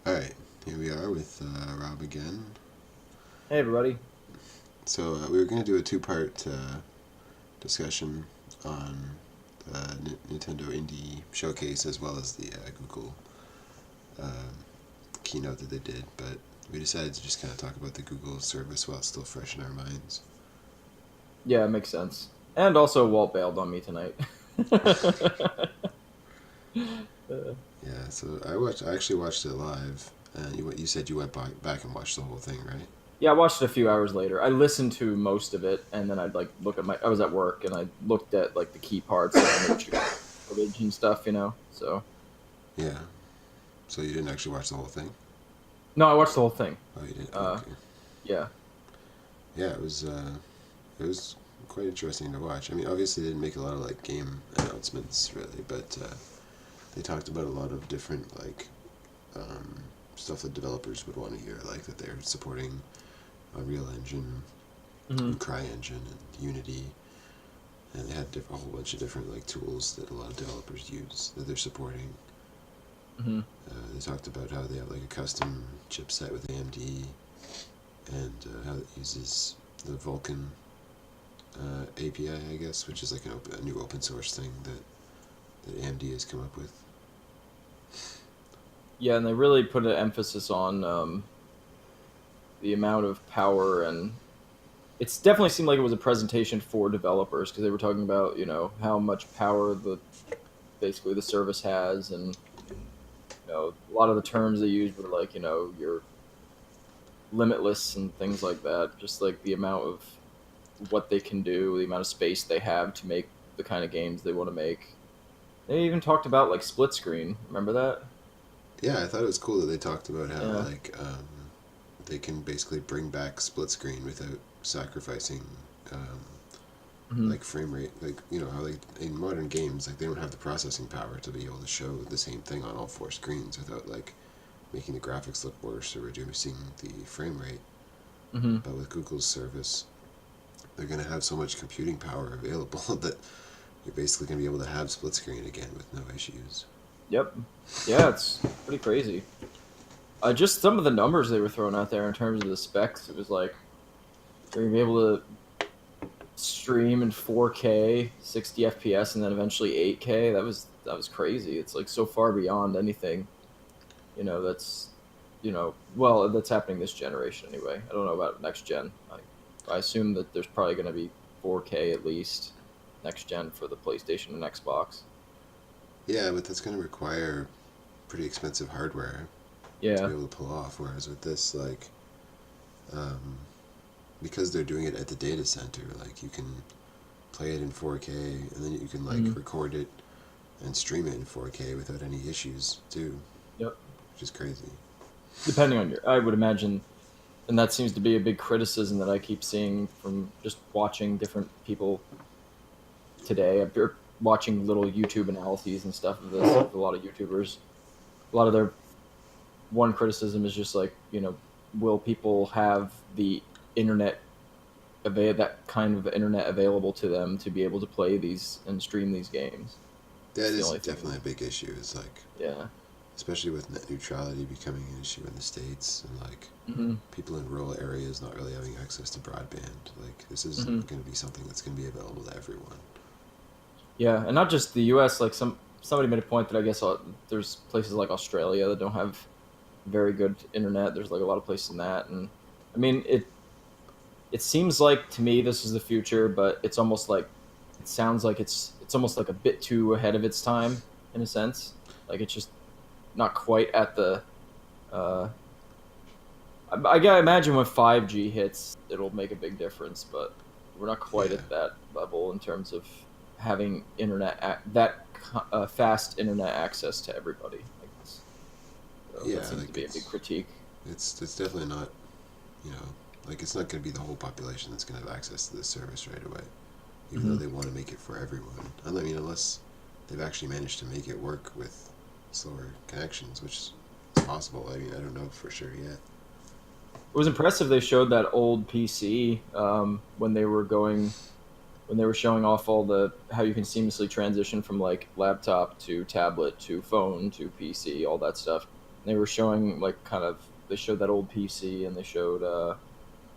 Alright, here we are with Rob again. Hey everybody. So we were going to do a two-part discussion on the Nintendo Indie Showcase as well as the Google uh, keynote that they did, but we decided to just kind of talk about the Google service while it's still fresh in our minds. Yeah, it makes sense. And also, Walt bailed on me tonight. Yeah, so I actually watched it live, and you said you went back and watched the whole thing, right? Yeah, I watched it a few hours later. I listened to most of it, and then I'd like look at my. I was at work, and I looked at like the key parts, like when they were shooting footage and stuff. So Yeah. So you didn't actually watch the whole thing? no, I watched the whole thing. Oh, you did. Uh, Okay. yeah, Yeah, it was quite interesting to watch. I mean, obviously they didn't make a lot of like game announcements really, but they talked about a lot of different like um, stuff that developers would want to hear, like that they're supporting Unreal Engine hmm and CryEngine and Unity, and they had a whole bunch of different like tools that a lot of developers use that they're supporting. hmm They talked about how they have like a custom chipset with AMD and how it uses the Vulkan API, I guess, which is like a new open source thing that AMD has come up with. yeah, and they really put an emphasis on the amount of power, and it's definitely seemed like it was a presentation for developers because they were talking about how much power the basically the service has, and a lot of the terms they used were like you're limitless and things like that, just like the amount of what they can do, the amount of space they have to make the kind of games they want to make. They even talked about like split screen, remember that? Yeah, I thought it was cool that they talked about how Yeah. like they can basically bring back split screen without sacrificing um, hmm like frame rate. Like how like in modern games like they don't have the processing power to be able to show the same thing on all four screens without like making the graphics look worse or reducing the frame rate. hmm But with Google's service, they're going to have so much computing power available that you're basically going to be able to have split screen again with no issues. Yep. Yeah, it's pretty crazy. Just some of the numbers they were throwing out there in terms of the specs, it was like you're gonna be able to stream in 4K, 60 FPS, and then eventually 8K. That was crazy. It's like so far beyond anything, that's well, that's happening this generation anyway. I don't know about next gen. I assume that there's probably going to be 4K at least next gen for the PlayStation and Xbox. Yeah, but that's going to require pretty expensive hardware to be Yeah. able to pull off. Whereas with this, like, um, because they're doing it at the data center, like you can play it in 4K and then you can like hmm record it and stream it in 4K without any issues too, Yep. which is crazy. Depending on I would imagine, and that seems to be a big criticism that I keep seeing from just watching different people today. I've been watching little YouTube analyses and stuff of this, of a lot of YouTubers. A lot of their one criticism is just like, will people have the internet that kind of internet available to them to be able to play these and stream these games? That It's the is only thing. definitely a big issue. It's like, Yeah. especially with net neutrality becoming an issue in the States and like hmm people in rural areas not really having access to broadband. Like, this is hmm going to be something that's going to be available to everyone. Yeah, and not just the U.S. Like somebody made a point that I guess there's places like Australia that don't have very good internet. There's like a lot of places in that, and I mean it seems like to me this is the future, but it's almost like it sounds like it's almost like a bit too ahead of its time in a sense. Like it's just not quite at the. Uh, I gotta imagine when 5G hits, it'll make a big difference, but we're not quite Yeah, at that level in terms of having that fast internet access to everybody. I guess so. That yeah, seems to like be a big critique. it's definitely not, you know, like it's not going to be the whole population that's going to have access to this service right away, even though hmm they want to make it for everyone. I mean, unless they've actually managed to make it work with slower connections, which is possible. I mean, I don't know for sure yet. It was impressive they showed that old PC when they were showing off all the how you can seamlessly transition from like laptop to tablet to phone to PC, all that stuff. They were showing like kind of they showed that old PC and they showed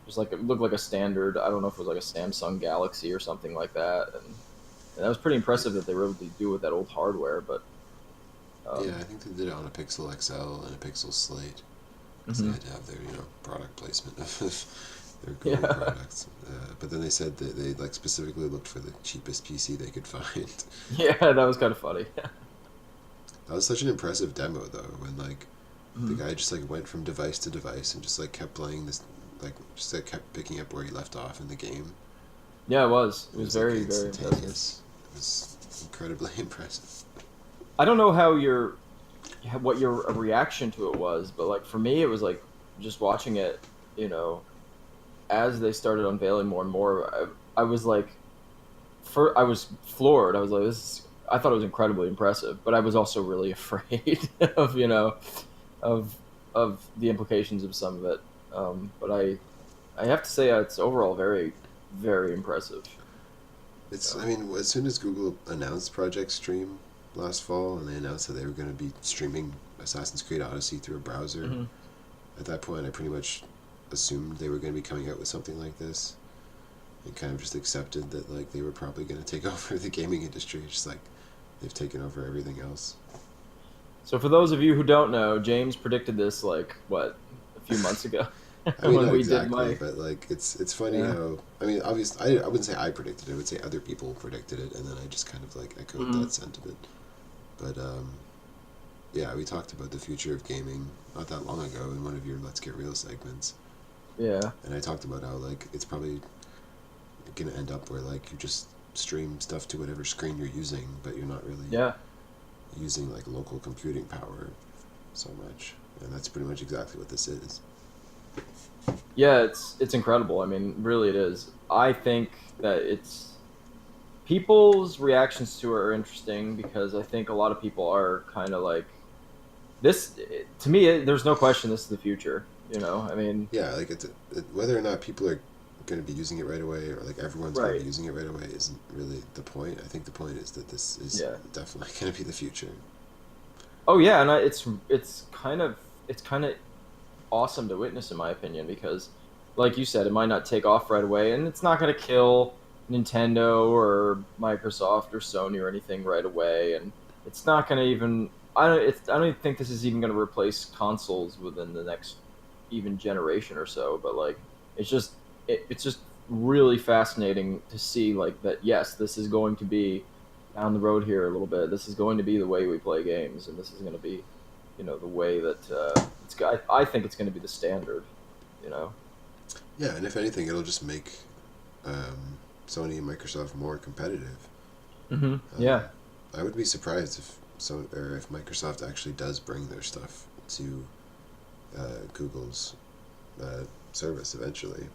just like it looked like a standard. I don't know if it was like a Samsung Galaxy or something like that, and that was pretty impressive that they were able to do with that old hardware. But Yeah, um, I think they did it on a Pixel XL and a Pixel Slate because they mhm. had to have their product placement of their Google Yeah, products. But then they said that they like specifically looked for the cheapest PC they could find. yeah, that was kind of funny. That was such an impressive demo though, when like the Mhm. guy just like went from device to device and just like kept playing this, like just like kept picking up where he left off in the game. Yeah, it was. It It was was like very, very impressive. instantaneous. It was incredibly impressive. I don't know what your reaction to it was, but like for me, it was like just watching it. You know, as they started unveiling more and more, I was like, I was floored. I was like, this. I thought it was incredibly impressive, but I was also really afraid of of the implications of some of it. But I have to say it's overall very very impressive. It's, I So. mean, as soon as Google announced Project Stream last fall and they announced that they were going to be streaming Assassin's Creed Odyssey through a browser, Hmm. at that point I pretty much assumed they were going to be coming out with something like this and kind of just accepted that like they were probably going to take over the gaming industry, just like they've taken over everything else. So for those of you who don't know, James predicted this like what a few months ago I mean, when not we did exactly, my but like it's funny yeah. how, I mean, obviously I wouldn't say I predicted it. I would say other people predicted it, and then I just kind of like echoed Hmm. that sentiment. But yeah, we talked about the future of gaming not that long ago in one of your Let's Get Real segments, Yeah. and I talked about how like it's probably gonna end up where like you just stream stuff to whatever screen you're using, but you're not really Yeah. using like local computing power so much, and that's pretty much exactly what this is. Yeah, it's incredible. I mean, really it is. I think that it's people's reactions to it are interesting because I think a lot of people are kind of like this to me there's no question this is the future, I mean, Yeah, like whether or not people are going to be using it right away or like everyone's going to right. be using it right away isn't really the point. I think the point is that this is Yeah. definitely going to be the future. Oh yeah, and it's kind of awesome to witness in my opinion because like you said it might not take off right away and it's not going to kill Nintendo or Microsoft or Sony or anything right away and it's not going to even I don't even think this is even going to replace consoles within the next even generation or so, but like it's just really fascinating to see like that yes, this is going to be down the road here a little bit. This is going to be the way we play games and this is going to be the way that I think it's going to be the standard. You know. Yeah, and if anything, it'll just make um, Sony and Microsoft more competitive. Hmm. Um, Yeah. I would be surprised if Microsoft actually does bring their stuff to Google's uh, service eventually,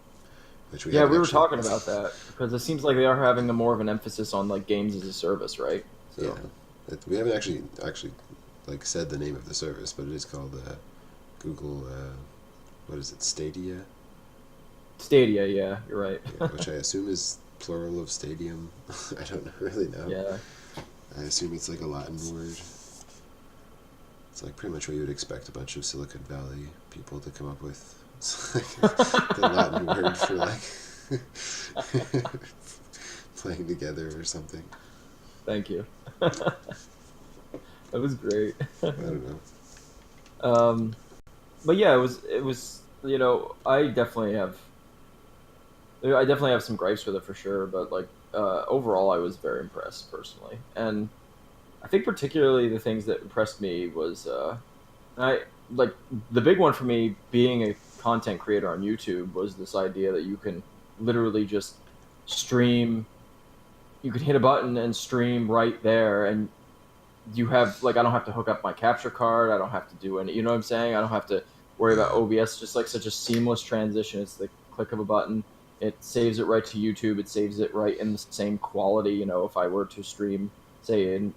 which we Yeah, haven't we were actually. talking about that because it seems like they are having a more of an emphasis on like games as a service, right? Yeah, So we haven't actually like said the name of the service, but it is called Google. What is it? Stadia. Stadia, yeah, you're right. Yeah, which I assume is plural of stadium. I don't really know. Yeah. I assume it's like a Latin word. It's like pretty much what you would expect a bunch of Silicon Valley people to come up with. It's like the Latin word for like playing together or something. Thank you. That was great. I don't know. But yeah, it was I definitely have some gripes with it for sure, but like overall I was very impressed personally. And I think particularly the things that impressed me was I like the big one for me being a content creator on YouTube was this idea that you can literally just stream. You could hit a button and stream right there, and you have like I don't have to hook up my capture card. I don't have to do any. You know what I'm saying? I don't have to worry about Yeah, OBS. Just like such a seamless transition. It's the click of a button. It saves it right to YouTube. It saves it right in the same quality. If I were to stream, say in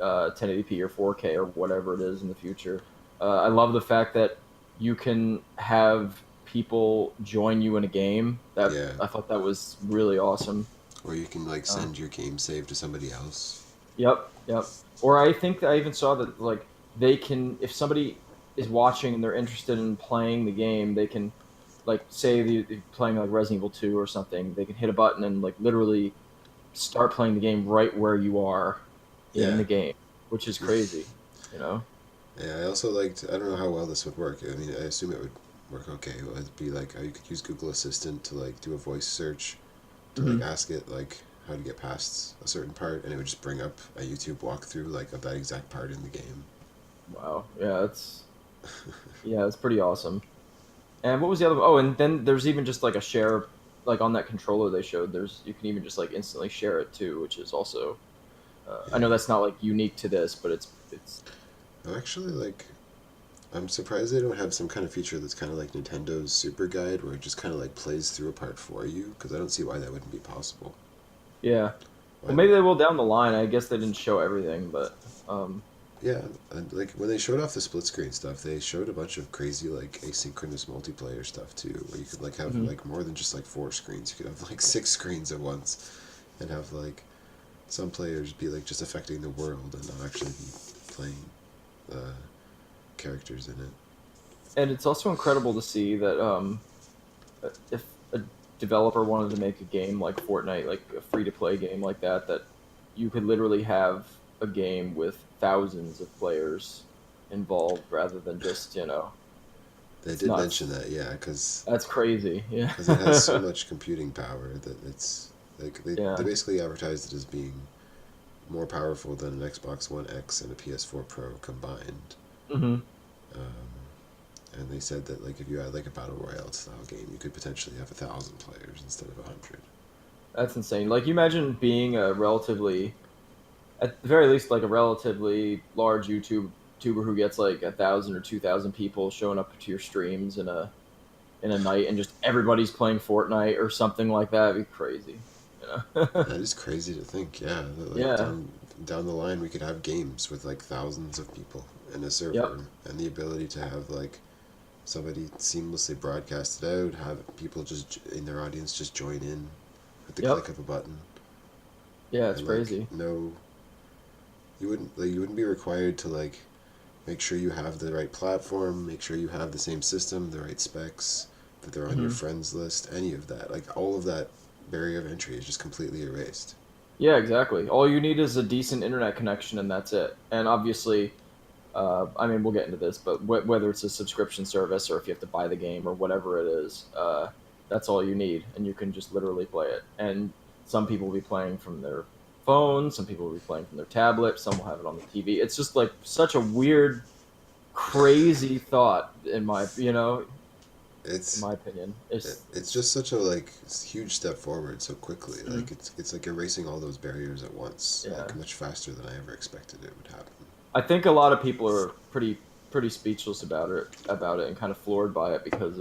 1080p or 4K or whatever it is in the future. I love the fact that you can have people join you in a game. That yeah. I thought that was really awesome. Or you can like Uh, send your game save to somebody else. Yep, yep. Or I think I even saw that like they can if somebody is watching and they're interested in playing the game, they can, like, say they're playing like Resident Evil 2 or something, they can hit a button and like literally start playing the game right where you are in Yeah. the game, which is crazy, you know? Yeah, I also liked. I don't know how well this would work. I mean, I assume it would work okay. It'd be like how you could use Google Assistant to like do a voice search to like Hmm. ask it like how to get past a certain part, and it would just bring up a YouTube walkthrough like of that exact part in the game. Wow. Yeah, it's pretty awesome. And what was the other? Oh, and then there's even just like a share, like on that controller they showed. There's you can even just like instantly share it too, which is also. I know Yeah. that's not like unique to this, but it's. I'm actually like I'm surprised they don't have some kind of feature that's kind of like Nintendo's Super Guide, where it just kind of like plays through a part for you. Because I don't see why that wouldn't be possible. Yeah. Well, Why? maybe they will down the line. I guess they didn't show everything, but Yeah, and like when they showed off the split screen stuff, they showed a bunch of crazy like asynchronous multiplayer stuff too, where you could like have mhm. like more than just like four screens. You could have like six screens at once, and have like some players be like just affecting the world and not actually be playing uh, characters in it. And it's also incredible to see that if a developer wanted to make a game like Fortnite, like a free to play game like that, that you could literally have a game with thousands of players involved rather than just, They it's did mention nuts. that, yeah, because That's crazy. Yeah. it has so much computing power that it's like they Yeah. basically advertised it as being more powerful than an Xbox One X and a PS4 Pro combined. Hmm. And they said that like if you had like a battle royale style game, you could potentially have 1,000 players instead of 100. That's insane. Like, you imagine being a relatively, at the very least, like a relatively large YouTuber who gets like 1,000 or 2,000 people showing up to your streams in a night, and just everybody's playing Fortnite or something like that. It'd be crazy, you know? That is crazy to think. Yeah, that, like Yeah. down the line, we could have games with like thousands of people in a Yep. server, and the ability to have like somebody seamlessly broadcast it out, have people just in their audience just join in with the Yep. click of a button, Yeah, it's and like crazy. no, you wouldn't be required to like make sure you have the right platform, make sure you have the same system, the right specs, that they're on your Hmm. friends list, any of that. Like all of that barrier of entry is just completely erased. Yeah, exactly. All you need is a decent internet connection, and that's it. And obviously, I mean, we'll get into this, but whether it's a subscription service or if you have to buy the game or whatever it is, that's all you need, and you can just literally play it. And some people will be playing from their phone, some people will be playing from their tablet, some will have it on the TV. It's just like such a weird, crazy thought in It's my opinion. it's just such a like huge step forward so quickly. Mhm. Like it's like erasing all those barriers at once, like Yeah. much faster than I ever expected it would happen. I think a lot of people are pretty speechless about it and kind of floored by it because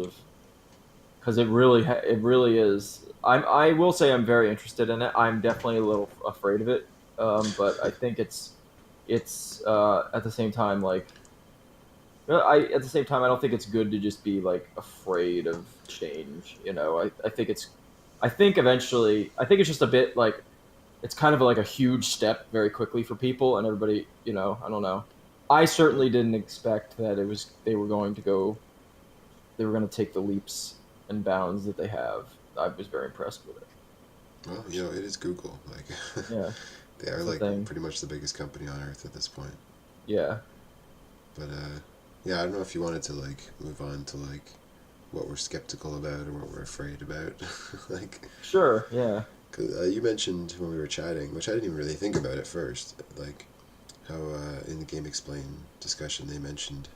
it really is. I will say I'm very interested in it. I'm definitely a little afraid of it, but I think it's at the same time like I at the same time I don't think it's good to just be like afraid of change. I think eventually I think it's just a bit like it's kind of like a huge step very quickly for people and everybody. I don't know. I certainly didn't expect that they were going to go they were going to take the leaps and bounds that they have. I was very impressed with it. Well, you know, it is Google. Like Yeah, they are that's the like thing. pretty much the biggest company on earth at this point. Yeah, But yeah, I don't know if you wanted to like move on to like what we're skeptical about or what we're afraid about. Like, sure. Yeah. 'cause, you mentioned when we were chatting, which I didn't even really think about at first, like how in the Game Explain discussion they mentioned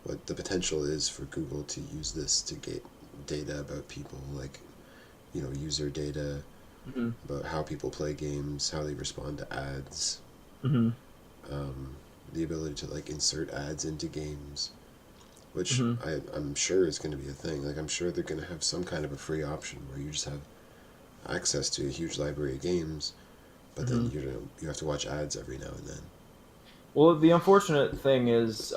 what the potential is for Google to use this to get data about people, like you know user data Hmm. about how people play games, how they respond to ads, Hmm. um, the ability to like insert ads into games, which Hmm. I'm sure is going to be a thing. Like I'm sure they're going to have some kind of a free option where you just have access to a huge library of games, but then Hmm. you have to watch ads every now and then. Well, the unfortunate thing is,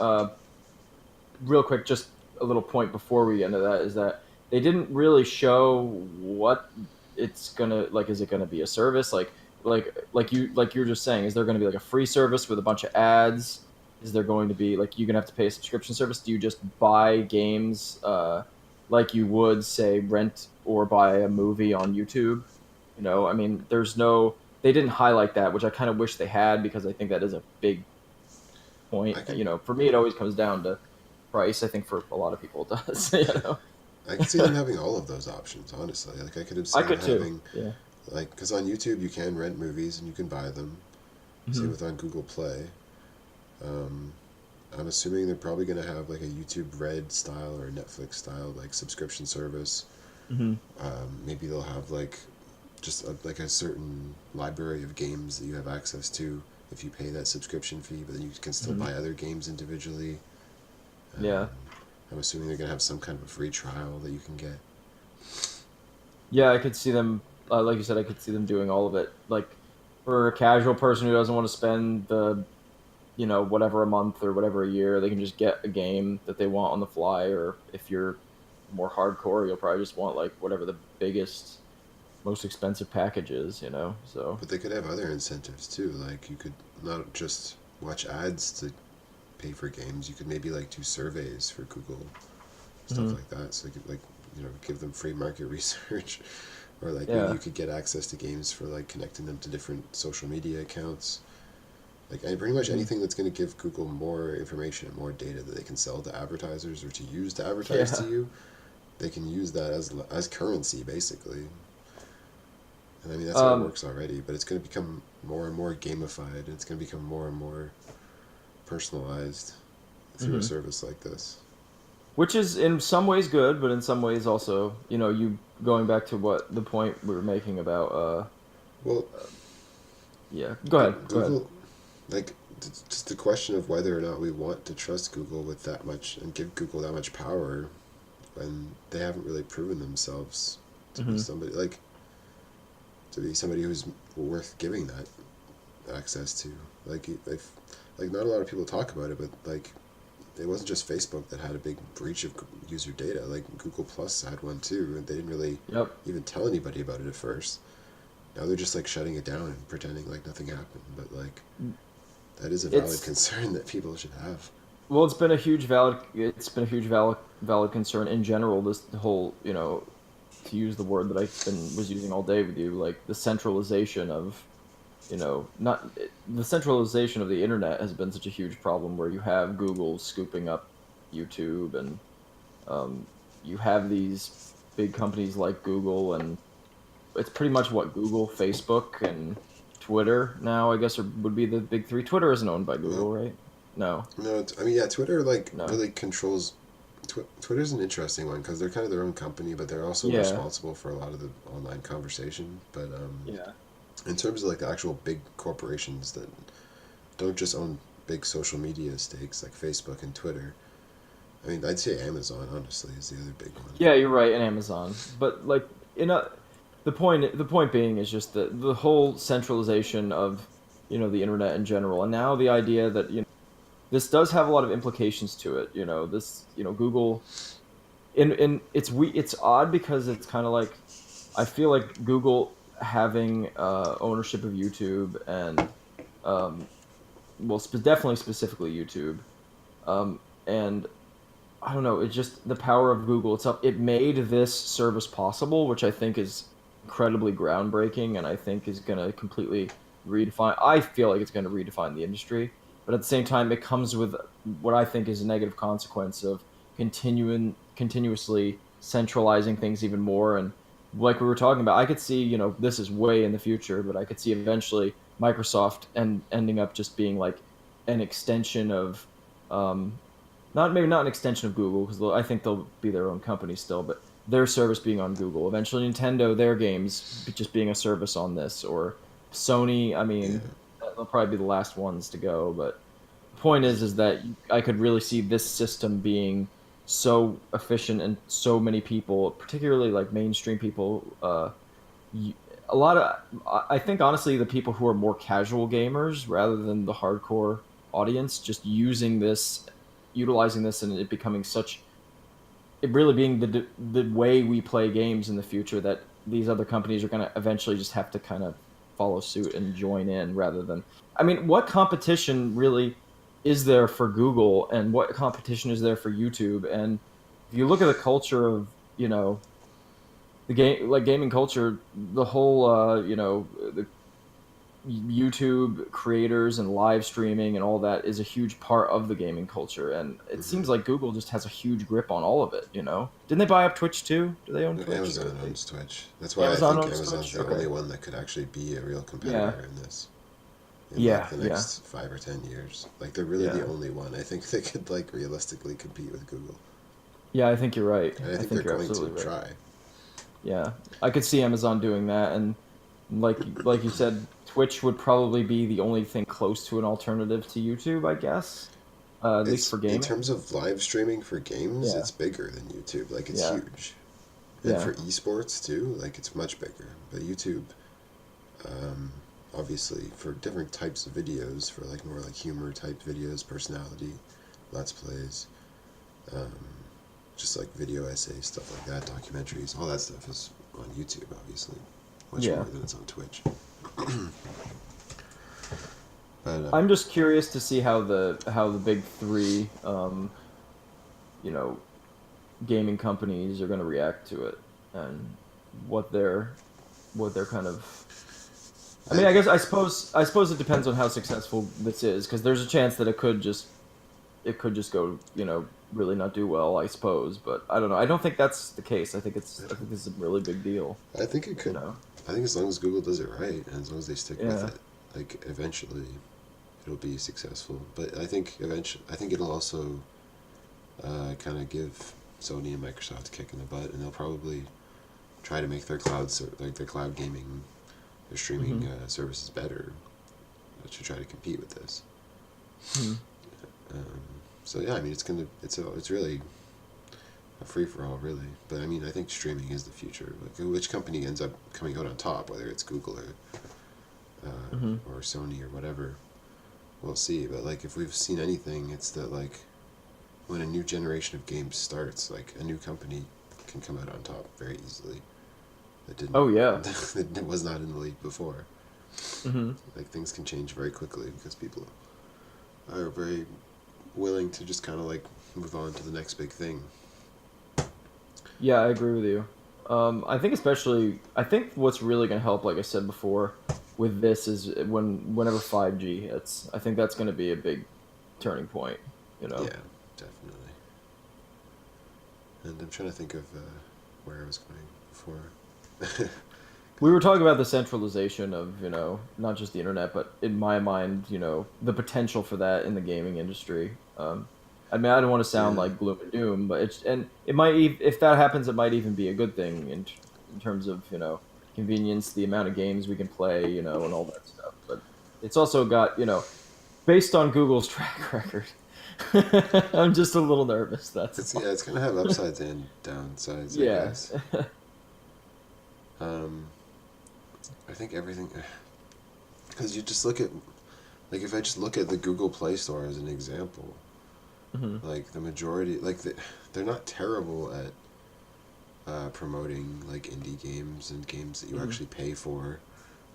real quick, just a little point before we get into that is that they didn't really show what it's gonna like. Is it gonna be a service like you're just saying? Is there gonna be like a free service with a bunch of ads? is there going to be like you gonna have to pay a subscription service? Do you just buy games like you would say rent or buy a movie on YouTube? I mean, there's no they didn't highlight that, which I kind of wish they had because I think that is a big point. I could For me, it always comes down to price. I think for a lot of people, it does. I could see them having all of those options. Honestly, like I could have I seen could too. having Yeah. like because on YouTube you can rent movies and you can buy them. Same Hmm. with on Google Play. Um, I'm assuming they're probably going to have like a YouTube Red style or Netflix style like subscription service. Hmm. Maybe they'll have like just like a certain library of games that you have access to if you pay that subscription fee, but then you can still Hmm. buy other games individually. Um, Yeah. I'm assuming they're going to have some kind of a free trial that you can get. Yeah, I could see them. Like you said, I could see them doing all of it. Like for a casual person who doesn't want to spend the whatever a month or whatever a year, they can just get a game that they want on the fly. Or if you're more hardcore, you'll probably just want like whatever the biggest, most expensive package is. So. But they could have other incentives too. Like you could not just watch ads to pay for games. You could maybe like do surveys for Google, stuff Hmm. like that. So you could like give them free market research, or like maybe Yeah. you could get access to games for like connecting them to different social media accounts. Like and pretty much Hmm. anything that's going to give Google more information and more data that they can sell to advertisers or to use to advertise to Yeah. you, they can use that as currency basically. And I mean that's how it Um. works already, but it's going to become more and more gamified, and it's going to become more and more personalized through a Hmm. service like this. Which is in some ways good, but in some ways also, you going back to what the point we were making about Well, yeah. Go ahead. Go ahead. Google, like, just the question of whether or not we want to trust Google with that much and give Google that much power when they haven't really proven themselves to be Hmm. somebody who's worth giving that access to. Like not a lot of people talk about it, but like it wasn't just Facebook that had a big breach of user data. Like Google Plus had one too, and they didn't really Yep. even tell anybody about it at first. Now they're just like shutting it down and pretending like nothing happened. But like that is a valid It's concern that people should have. well, it's been a huge valid concern in general. This whole, to use the word that was using all day with you, like the centralization of, not the centralization of the internet has been such a huge problem where you have Google scooping up YouTube and um, you have these big companies like Google, and it's pretty much what Google, Facebook, and Twitter now, I guess, would be the big three. Twitter isn't owned by No, Google, right? No, no. I mean, yeah, Twitter like no. really controls. Twitter's an interesting one because they're kind of their own company, but they're also Yeah, responsible for a lot of the online conversation. But yeah. in terms of like the actual big corporations that don't just own big social media stakes like Facebook and Twitter, I mean, I'd say Amazon honestly is the other big one. Yeah, you're right, and Amazon. But like in a the point being is just the whole centralization of, the internet in general. And now the idea that, this does have a lot of implications to it, this, Google in it's odd because it's kind of like I feel like Google having ownership of YouTube and um well definitely specifically YouTube, and I don't know. It's just the power of Google itself. It made this service possible, which I think is incredibly groundbreaking, and I think is going to completely redefine. I feel like it's going to redefine the industry, but at the same time, it comes with what I think is a negative consequence of continuously centralizing things even more. And like we were talking about, I could see, this is way in the future, but I could see eventually Microsoft ending up just being like an extension of um, not an extension of Google because I think they'll be their own company still, but their service being on Google. Eventually, Nintendo, their games just being a service on this, or Sony. I Yeah, mean, they'll probably be the last ones to go. But the point is that I could really see this system being so efficient and so many people, particularly like mainstream people. Y- a lot of I think honestly the people who are more casual gamers rather than the hardcore audience just utilizing this and it becoming such it really being the way we play games in the future that these other companies are going to eventually just have to kind of follow suit and join in rather than I mean what competition really is there for Google and what competition is there for YouTube. And if you look at the culture of, you know, the game, like gaming culture, the whole, the YouTube creators and live streaming and all that is a huge part of the gaming culture. And it Hmm. seems like Google just has a huge grip on all of it, you know? Didn't they buy up Twitch too? Do they own Twitch? Or Amazon they... owns Twitch. That's why I Amazon think owns Amazon's Twitch? the only Okay. one that could actually be a real Yeah. competitor in this in like Yeah. the Yeah. next 5 or 10 years. Like they're really the Yeah. only one. I think they could like realistically compete with Google. Yeah, I think you're right. And I I think they're think you're going to absolutely right. try. Yeah. I could see Amazon doing that, and like you said, Twitch would probably be the only thing close to an alternative to YouTube, I guess. At least It's for in gaming. terms of live streaming for games, Yeah. it's bigger than YouTube. Like it's Yeah. huge. And Yeah. for esports too, like it's much bigger. But YouTube, um, obviously, for different types of videos, for like more like humor type videos, personality, let's plays, um, just like video essays, stuff like that, documentaries, all that stuff is on YouTube, obviously, much more Yeah. than it's on Twitch. But I'm just curious to see how the big three, you know, gaming companies are going to react to it, and what they're what they're kind of. I mean, I, I suppose it depends on how successful this is, because there's a chance that it could just go, you know, really not do well, I suppose. But I don't know. I don't think that's the case. I think this is a really big deal. I think it You could. know. I think as long as Google does it right, and as long as they stick with Yeah. it, like eventually, it'll be successful. But I think it'll also kind of give Sony and Microsoft a kick in the butt, and they'll probably try to make like their cloud gaming, their Hmm. streaming services better to try to compete with this. Hmm. Um, so yeah, I mean it's really a free for all, really. But I mean, I think streaming is the future. Like which company ends up coming out on top, whether it's Google Hmm. or Sony or whatever, we'll see. But like if we've seen anything, it's that like when a new generation of games starts, like a new company can come out on top very easily. That didn't Oh yeah. that was not in the league before. Hmm. Like things can change very quickly because people are very willing to just kind of like move on to the next big thing. Yeah, I agree with you. I think what's really going to help, like I said before, with this is whenever 5G hits. I think that's going to be a big turning point. You know. Yeah, definitely. And I'm trying to think of where I was going before. We were talking about the centralization of, you know, not just the internet, but in my mind, you know, the potential for that in the gaming industry. I mean, I don't want to sound Yeah, like gloom and doom, but it might if that happens, it might even be a good thing in terms of, you know, convenience, the amount of games we can play, you know, and all that stuff. But it's also got, you know, based on Google's track record. I'm just a little nervous. That's all. it's gonna have upsides and downsides, I Yeah. guess. Um, I think everything, because you just look at like if I just look at the Google Play Store as an example, Hmm. like the majority, they're not terrible at promoting like indie games and games that you Hmm. actually pay for.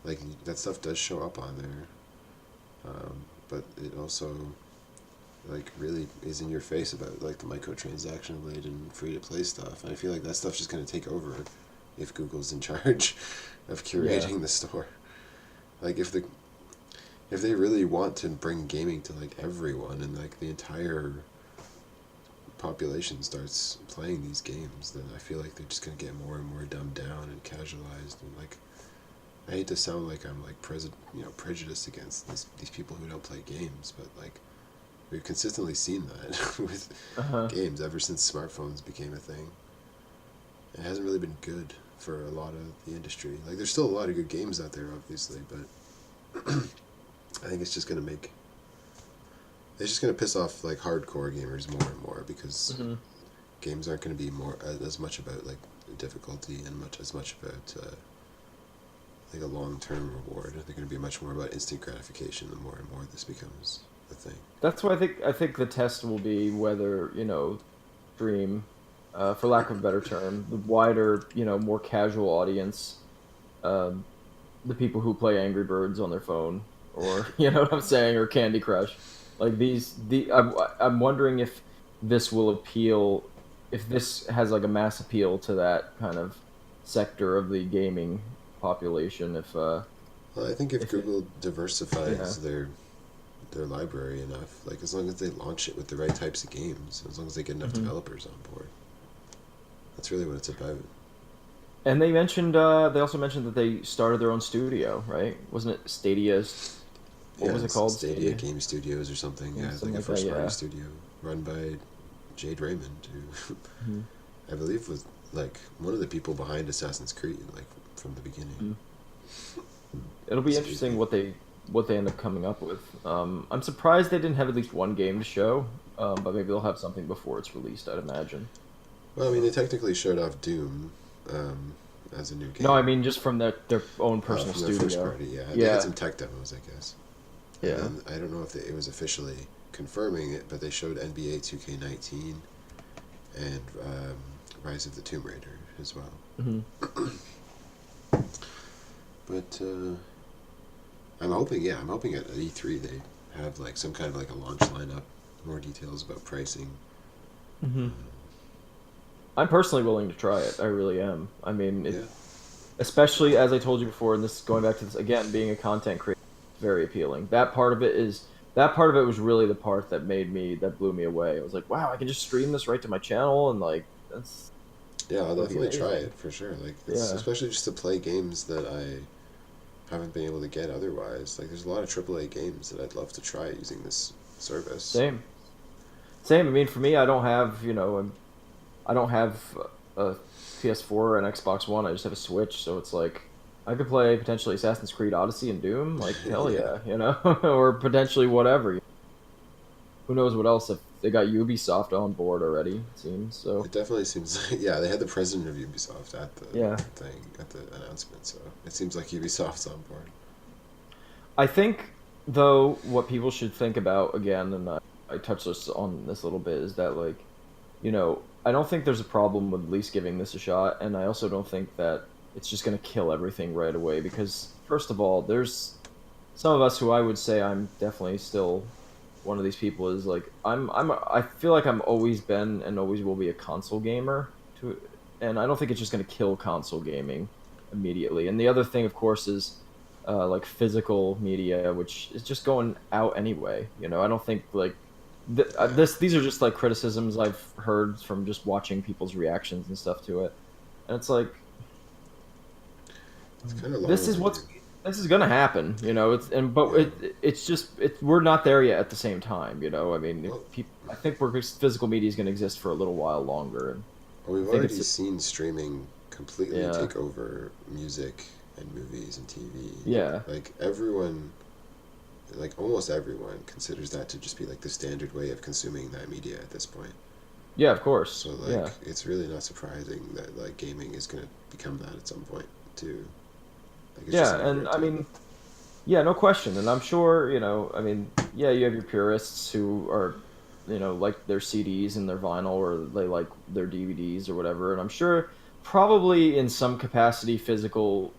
Like that stuff does show up on there, but it also like really is in your face about like the microtransaction laden free to play stuff. And I feel like that stuff's just gonna take over if Google's in charge of Yeah. curating the store. Like if they really want to bring gaming to like everyone and like the entire population starts playing these games, then I feel like they're just gonna get more and more dumbed down and casualized and like I hate to sound like I'm like prejudiced against these people who don't play games, but like we've consistently seen that with Uh-huh. games ever since smartphones became a thing. It hasn't really been good for a lot of the industry. Like there's still a lot of good games out there, obviously, but I think it's just gonna piss off like hardcore gamers more and more because Hmm. games aren't gonna be more as much about like difficulty and much as much about like a long term reward. They're gonna be much more about instant gratification the more and more this becomes a thing. That's why I think the test will be whether, you know, stream, for lack of a better term, the wider, you know, more casual audience, um, the people who play Angry Birds on their phone, or you know what I'm saying, or Candy Crush. Like I'm wondering if this will appeal, if this has like a mass appeal to that kind of sector of the gaming population. Well, I think if If it, Google yeah. diversifies their library enough, like as long as they launch it with the right types of games, as long as they get enough Hmm. developers on board, that's really what it's about. And they also mentioned that they started their own studio, right? Wasn't it Stadia's? What Yeah, was it called? Stadia Stadia, Game Studios or something. yeah, Yeah, something like a like that. first party Yeah. studio run by Jade Raymond, who Hmm. I believe was like one of the people behind Assassin's Creed, like from the beginning. Hmm. It'll be It's interesting crazy. what they end up coming up with. I'm surprised they didn't have at least one game to show, but maybe they'll have something before it's released. I'd imagine. Well, I mean, they Um, technically showed off Doom um, as a new no, I game mean just from their own personal from their first studio. party. Yeah, they had Yeah, some tech demos, I guess, and yeah. then I don't know if it was officially confirming it, but they showed NBA 2K19 and Rise of the Tomb Raider as well. Hmm. But I'm hoping at E3 they have like some kind of like a launch lineup, more details about pricing. Hmm. Um, I'm personally willing to try it. I really am. I mean, yeah, especially as I told you before, and this going back to this again, being a content creator, is very appealing. That part of it was really the part that blew me away. I was like, wow, I can just stream this right to my channel, and like yeah, I'll that'd be definitely try amazing. it for sure. Like it's Yeah, especially just to play games that I haven't been able to get otherwise. Like there's a lot of AAA games that I'd love to try using this service. same, same. I mean, for me, I don't have I don't have a PS4 and Xbox One. I just have a Switch, so it's like I could play potentially Assassin's Creed Odyssey and Doom. Like hell Yeah, yeah, or potentially whatever. Who knows what else if they got Ubisoft on board already? It seems so. it definitely seems like yeah they had the president of Ubisoft at the Yeah, thing at the announcement, so it seems like Ubisoft's on board. I think though what people should think about again, and I touched on this a little bit, is that like I don't think there's a problem with at least giving this a shot, and I also don't think that it's just gonna kill everything right away because first of all, there's some of us who I would say I'm definitely still one of these people is like I feel like I'm always been and always will be a console gamer to and I don't think it's just going to kill console gaming immediately. And the other thing of course is like physical media which is just going out anyway. I don't think like Yeah, these are just like criticisms I've heard from just watching people's reactions and stuff to it. And it's like it's kind of long this is overdue. this is gonna happen, but Yeah. it's just we're not there yet at the same time, I mean, Well, I think physical media is gonna exist for a little while longer, and well, we've I think already it's seen streaming completely yeah, take over music and movies and TV. yeah, Like everyone, like almost everyone, considers that to just be like the standard way of consuming that media at this point. yeah, of course, So like, yeah, it's really not surprising that like gaming is gonna become that at some point too. Like it's just a yeah, matter and of I time. mean, yeah, no question, and I'm sure, I mean, yeah, you have your purists who are, like their CDs and their vinyl, or they like their DVDs or whatever, and I'm sure probably in some capacity physical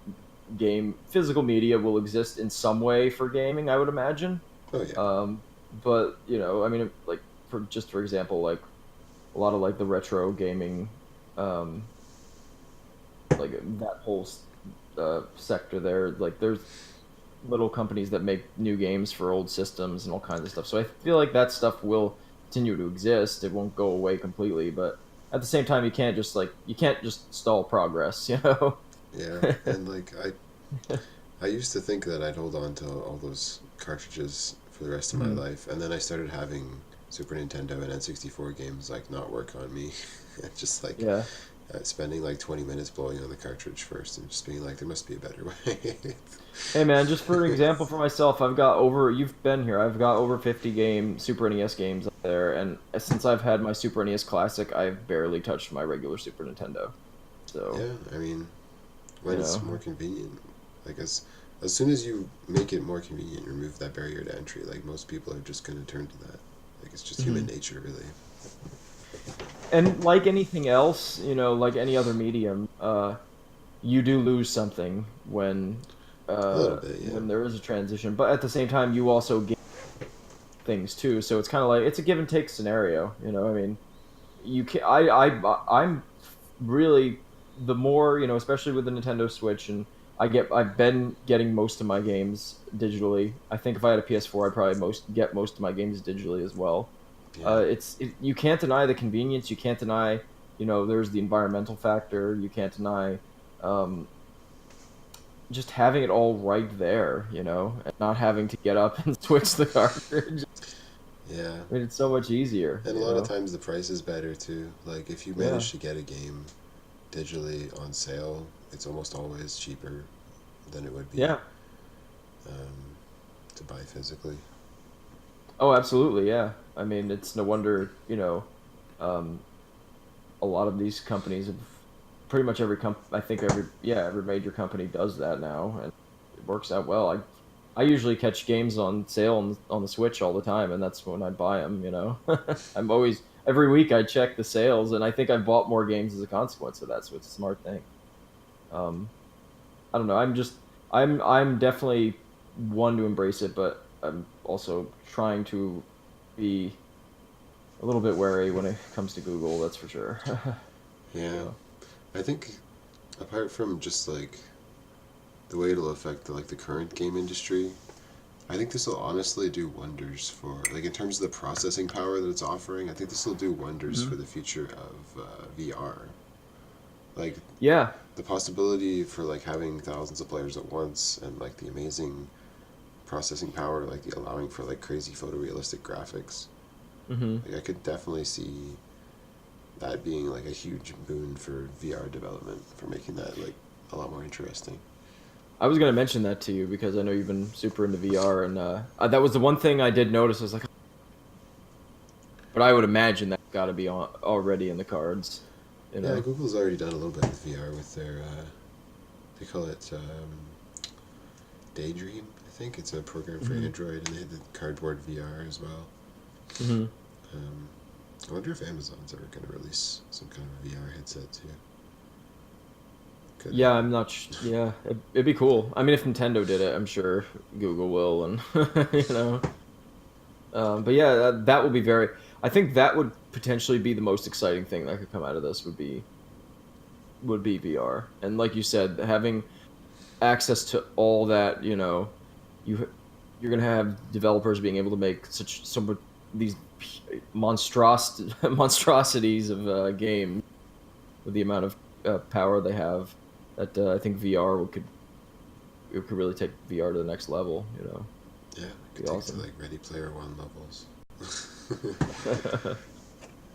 media will exist in some way for gaming, I would imagine. Oh yeah, But I mean, like for example, like a lot of like the retro gaming, um, like that whole sector there, like there's little companies that make new games for old systems and all kinds of stuff. So I feel like that stuff will continue to exist. It won't go away completely, but at the same time, you can't just stall progress, yeah, and like I used to think that I'd hold on to all those cartridges for the rest of my Mhm. life, and then I started having Super Nintendo and N64 games like not work on me. Just like Yeah. spending like 20 minutes blowing on the cartridge first and just being like, there must be a better way. Hey man, just for an example for myself, you've been here, I've got over 50 Super NES games up there, and since I've had my Super NES Classic, I've barely touched my regular Super Nintendo. So, Yeah, I mean, you when it's know, more convenient, like as soon as you make it more convenient, remove that barrier to entry. Like most people are just gonna turn to that. Like it's just human mhm. nature, really. And like anything else, like any other medium, you do lose something A little bit, yeah. when there is a transition, but at the same time, you also gain things too. So it's kind of like it's a give and take scenario. You know, I mean, you can I'm really the more especially with the Nintendo Switch, and I've been getting most of my games digitally. I think if I had a PS4, I'd probably get most of my games digitally as well. Yeah. You can't deny the convenience. You can't deny there's the environmental factor. You can't deny um, just having it all right there, and not having to get up and switch the cartridge. Yeah. I mean, it's so much easier, And a lot of times the price is better too. Like if you Yeah. manage to get a game digitally on sale, it's almost always cheaper than it would be Yeah. um, to buy physically. Oh, absolutely. Yeah. I mean, it's no wonder, um, a lot of these companies have pretty much I think every major company does that now, and it works out well. I usually catch games on sale on the Switch all the time, and that's when I buy them. I'm always every week I check the sales, and I think I've bought more games as a consequence of that. So it's a smart thing. Um, I don't know. I'm definitely one to embrace it, but I'm also trying to be a little bit wary when it comes to Google. That's for sure. Yeah. So I think apart from just like the way it'll affect the current game industry, I think this will honestly do wonders for like in terms of the processing power that it's offering. I think this will do wonders hmm for the future of VR. Like yeah. the possibility for like having thousands of players at once and like the amazing processing power, like the allowing for like crazy photorealistic graphics. hmm Like I could definitely see that being like a huge boon for VR development for making that like a lot more interesting. I was gonna mention that to you because I know you've been super into VR, and that was the one thing I did notice. I was like, but I would imagine that's got to be already in the cards, you Yeah, know. Google's already done a little bit with VR with their they call it Daydream. I think it's a program for hmm Android, and they had the cardboard VR as well. hmm Um, I wonder if Amazon's ever going to release some kind of a VR headset too. Could Yeah, happen. I'm not. Yeah, it'd be cool. I mean, if Nintendo did it, I'm sure Google will, and but yeah, that would be very. I think that would potentially be the most exciting thing that could come out of this would be VR, and like you said, having access to all that, you you're gonna have developers being able to make some of these monstrosities of game with the amount of power they have. That I think VR could really take VR to the next level. Yeah, it could Be take it to awesome. like Ready Player One levels.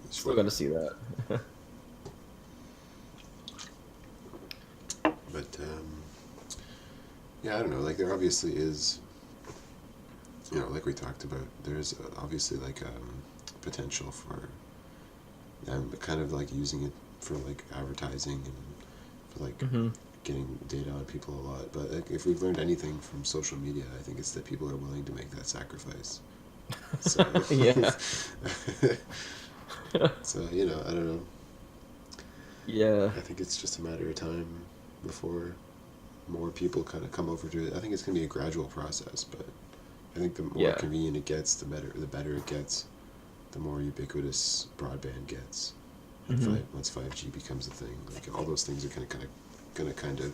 Just Still got wait. to see that. But yeah, I don't know. Like there obviously is, like we talked about, there's obviously like potential for kind of like using it for like advertising and for like hmm getting data on people a lot. But like, if we've learned anything from social media, I think it's that people are willing to make that sacrifice. So, Yeah. so I don't know. Yeah. I think it's just a matter of time before more people kind of come over to it. I think it's going to be a gradual process, but I think the more Yeah. convenient it gets, the better it gets, the more ubiquitous broadband gets. And hmm once 5G becomes a thing, like all those things are going to kind of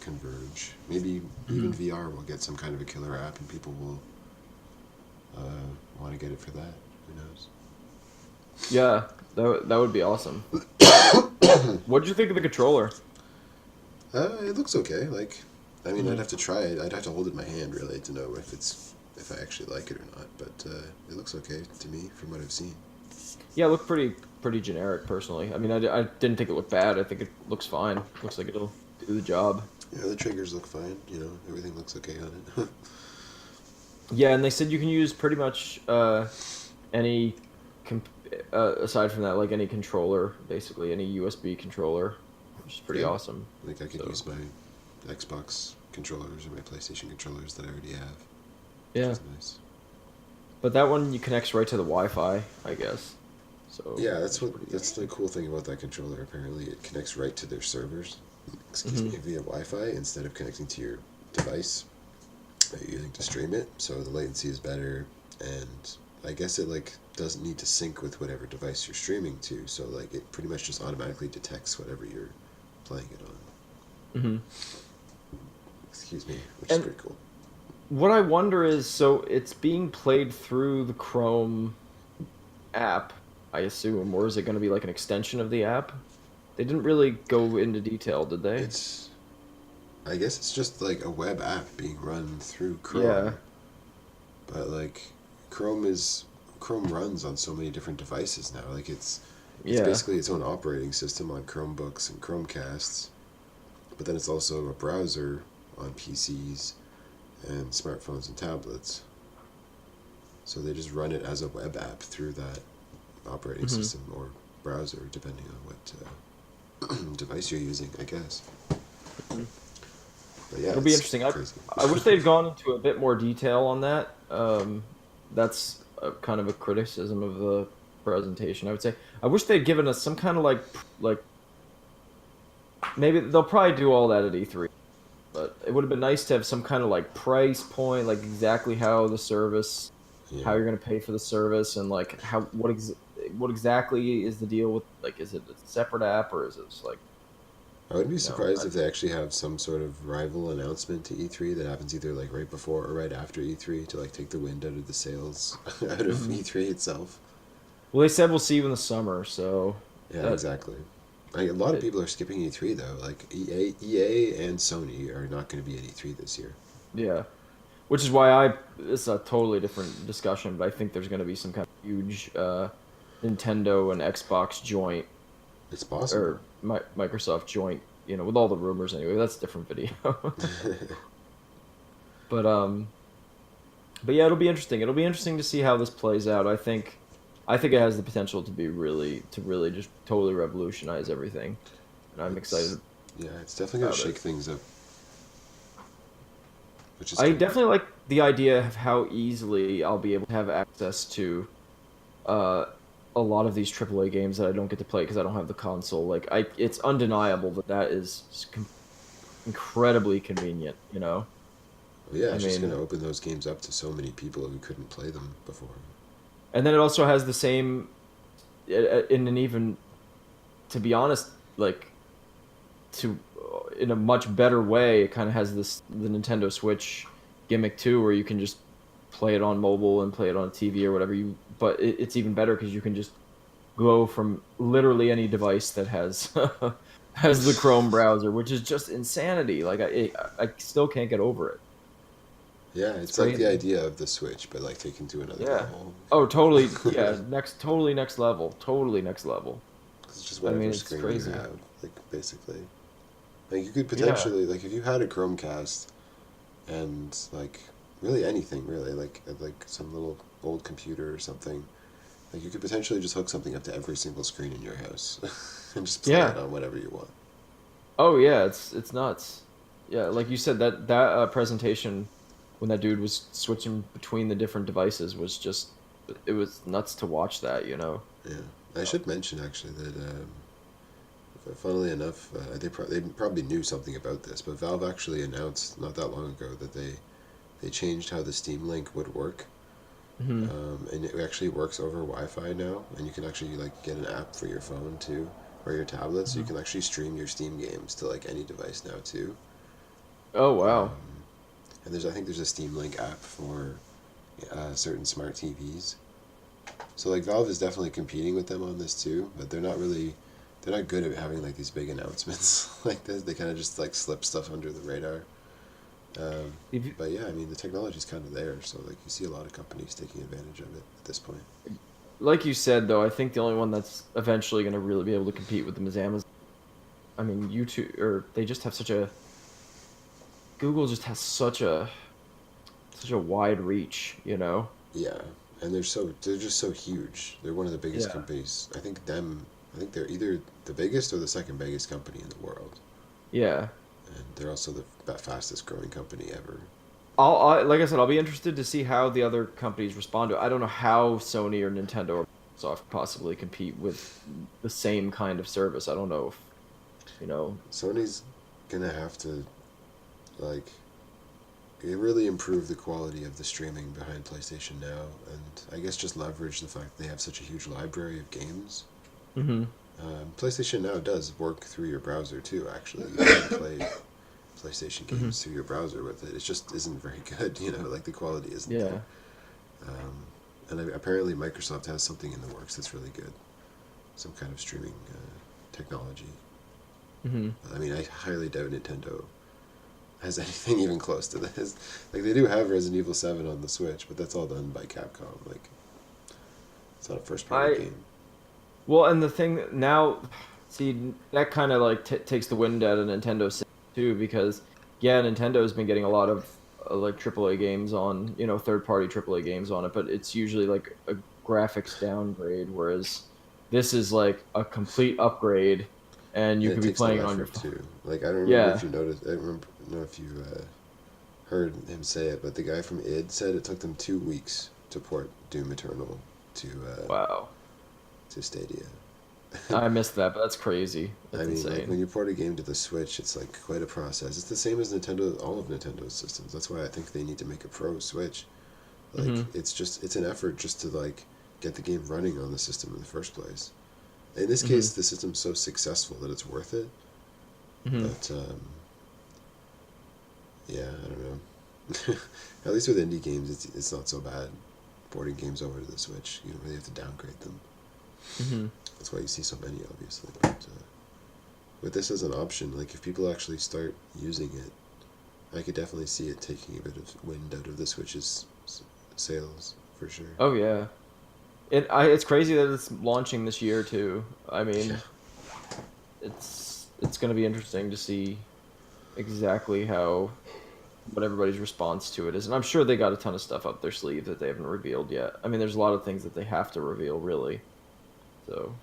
converge. Maybe even hmm VR will get some kind of a killer app, and people will want to get it for that. Who knows? Yeah. That would be awesome. What did you think of the controller? It looks okay. Like, I mean, I'd hmm have to try it. I'd have to hold it in my hand really to know if I actually like it or not. But it looks okay to me from what I've seen. Yeah, it looked pretty generic personally. I mean, I didn't think it looked bad. I think it looks fine. Looks like it'll do the job. Yeah, the triggers look fine. Everything looks okay on it. Yeah, and they said you can use pretty much any comp- aside from that, like any controller, basically any USB controller, which is pretty Yeah, awesome. like I could So use my Xbox controllers or my PlayStation controllers that I already have, which yeah, is nice. but that one you connects right to the Wi-Fi, I guess. So Yeah, it's pretty. that's the cool thing about that controller. Apparently, it connects right to their servers. Excuse me, hmm via Wi-Fi instead of connecting to your device that you're using to stream it. So the latency is better, and I guess it like doesn't need to sync with whatever device you're streaming to, so like it pretty much just automatically detects whatever you're playing it on. Hmm. Excuse me, which is And pretty cool. what I wonder is, so it's being played through the Chrome app, I assume, or is it going to be like an extension of the app? They didn't really go into detail, did they? It's I guess it's just like a web app being run through Yeah, Chrome, but like Chrome is Chrome runs on so many different devices now. Like it's yeah. basically its own operating system on Chromebooks and Chromecasts, but then it's also a browser on PCs and smartphones and tablets. So they just run it as a web app through that operating Hmm. system or browser, depending on what device you're using, I guess. But yeah, It'll be it's interesting. crazy. I wish they'd gone into a bit more detail on that. That's kind of a criticism of the presentation. I would say I wish they'd given us some kind of like maybe they'll probably do all that at E3, but it would have been nice to have some kind of like price point, like exactly how the service, Yeah. how you're going to pay for the service, and like what exactly is the deal with, like, is it a separate app or is it just like, I wouldn't be you know, surprised if they actually have some sort of rival announcement to E3 that happens either like right before or right after E3 to like take the wind out of the sails out of Mhm. E3 itself. Well, they said we'll see you in the summer, so Yeah, that exactly. Like, a lot of it, people are skipping E3 though. Like EA and Sony are not going to be at E3 this year. yeah. Which is why it's a totally different discussion, but I think there's going to be some kind of huge Nintendo and Xbox joint, It's possible. or Microsoft joint, with all the rumors anyway. That's a different video. But but yeah, it'll be interesting. It'll be interesting to see how this plays out. I think it has the potential to really just totally revolutionize everything, and I'm it's excited yeah, it's definitely going to about it. shake things up, which is I cool. definitely like the idea of how easily I'll be able to have access to uh, a lot of these AAA games that I don't get to play because I don't have the console. Like, it's undeniable that is incredibly convenient. Well, yeah, I it's just going mean, to open those games up to so many people who couldn't play them before. and then it also has the same, in an even, to be honest, like, to in a much better way. It kind of has the Nintendo Switch gimmick too, where you can just play it on mobile and play it on TV or whatever you. But it's even better because you can just go from literally any device that has has the Chrome browser, which is just insanity. Like, I still can't get over it. Yeah, It's it's like the crazy. idea of the Switch, but like taken to another Yeah. level. Oh, totally. Yeah. Totally next level. Totally next level. It's just I whatever mean, it's screen you crazy. have, like basically. Like you could Yeah. potentially like if you had a Chromecast and like really anything really like some little old computer or something, like you could potentially just hook something up to every single screen in your house and just play it Yeah. on whatever you want. Oh yeah. It's nuts. Yeah. Like you said, that presentation when that dude was switching between the different devices was just, it was nuts to watch that. Yeah, I should mention actually that funnily enough, they probably knew something about this, but Valve actually announced not that long ago that they changed how the Steam Link would work, Hmm. and it actually works over Wi-Fi now, and you can actually like get an app for your phone too, or your tablet, so you Hmm. can actually stream your Steam games to like any device now too. Oh wow. Um, and I think there's a Steam Link app for certain smart TVs. So like Valve is definitely competing with them on this too, but they're not good at having like these big announcements like this. They kind of just like slip stuff under the radar. Um, If you- but yeah, I mean the technology's kind of there, so like you see a lot of companies taking advantage of it at this point. like you said though, I think the only one that's eventually going to really be able to compete with them is Amazon. I mean, YouTube, or they just have such a Google just has such a wide reach. Yeah, and they're just so huge. They're one of the biggest Yeah. companies. I think they're either the biggest or the second biggest company in the world, Yeah. and they're also the fastest growing company ever. Like I said, I'll be interested to see how the other companies respond to it. I don't know how Sony or Nintendo or Microsoft possibly compete with the same kind of service. I don't know if, you know. Sony's gonna have to like it really improved the quality of the streaming behind PlayStation Now, and I guess just leverage the fact that they have such a huge library of games. Mm-hmm. PlayStation Now does work through your browser too. Actually, you can play PlayStation Mm-hmm. games through your browser with it. It just isn't very good. Like the quality isn't Yeah. there. Apparently Microsoft has something in the works that's really good. Some kind of streaming technology. Mm-hmm. I mean, I highly doubt Nintendo has anything even close to this. Like they do have Resident Evil 7 on the Switch, but that's all done by Capcom. Like it's not a first party I game. Well, and the thing now, see, that kind of like takes the wind out of Nintendo too, because yeah, Nintendo's been getting a lot of like AAA games on, third-party AAA games on it, but it's usually like a graphics downgrade, whereas this is like a complete upgrade, and you And it could be takes no playing it on your effort phone. too. Like I don't remember if Yeah. you noticed. I remember, I don't know if you heard him say it, but the guy from id said it took them 2 weeks to port Doom Eternal to Wow. to Stadia. I missed that, but that's crazy. I That's mean, like insane. when you port a game to the Switch, it's like quite a process. It's the same as Nintendo, all of Nintendo's systems. That's why I think they need to make a pro Switch. Like Mm-hmm. it's an effort just to like get the game running on the system in the first place. In this Mm-hmm. case, the system's so successful that it's worth it. Mm-hmm. But yeah, I don't know. At least with indie games, it's not so bad. Porting games over to the Switch, you don't really have to downgrade them. Mm-hmm. That's why you see so many, obviously. But with this as an option, like if people actually start using it, I could definitely see it taking a bit of wind out of the Switch's sales for sure. Oh yeah. It's crazy that it's launching this year too. I Yeah, mean, it's going to be interesting to see exactly how what everybody's response to it is, and I'm sure they got a ton of stuff up their sleeve that they haven't revealed yet. I mean, there's a lot of things that they have to reveal, really. So,